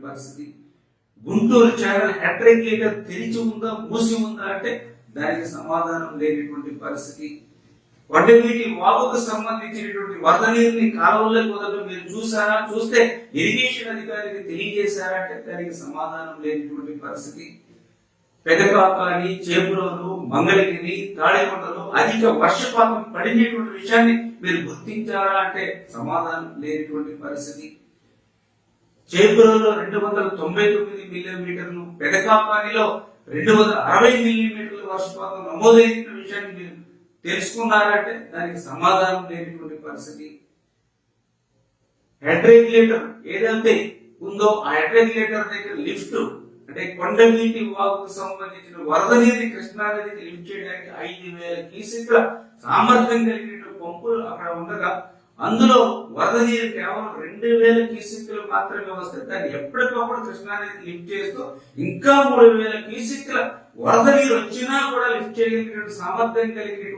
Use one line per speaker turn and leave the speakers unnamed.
పరిస్థితి. Guntur channel head regulator తెరిచి ఉందా మూసి ఉందా అంటే దానికి సమాధానం లేనిటువంటి పరిస్థితి. కొండవీటి వాగుకు సంబంధించినటువంటి వరద నీరుని కాలువల్లోకి వదలడం మీరు చూసారా, చూస్తే ఇరిగేషన్ అధికారికి తెలియజేశారా అంటే దానికి సమాధానం లేనిటువంటి పరిస్థితి. పెదకాకాని, చేబ్రోలు, మంగళగిరి, తాడికొండలో అధిక వర్షపాతం పడినటువంటి విషయాన్ని మీరు గుర్తించారా అంటే సమాధానం లేనిటువంటి పరిస్థితి. చేబ్రోలో 299 మిల్లీమీటర్లు, పెదకాకానిలో 260 మిల్లీమీటర్ల వర్షపాతం నమోదైన విషయాన్ని మీరు తెలుసుకున్నారా అంటే దానికి సమాధానం లేనిటువంటి పరిస్థితి. హెడ్ రెగ్యులేటర్ ఏదైతే ఉందో ఆ హెడ్ రెగ్యులేటర్ దగ్గర లిఫ్ట్ అంటే కొండవీటి వాగుకు సంబంధించిన వరద నీటిని కృష్ణానదికి లిఫ్ట్ చేయడానికి 5000 క్యూసెక్ల సామర్థ్యం కలిగిన పంపులు అక్కడ ఉండగా అందులో వరద నీరు కేవలం 2000 క్యూసెక్లు మాత్రమే వస్తాయి. దాన్ని ఎప్పటికప్పుడు కృష్ణానదికి లిఫ్ట్ చేస్తూ ఇంకా 3000 క్యూసెక్ల వరద నీరు వచ్చినా కూడా లిఫ్ట్ చేయగలిగిన సామర్థ్యం కలిగినటువంటి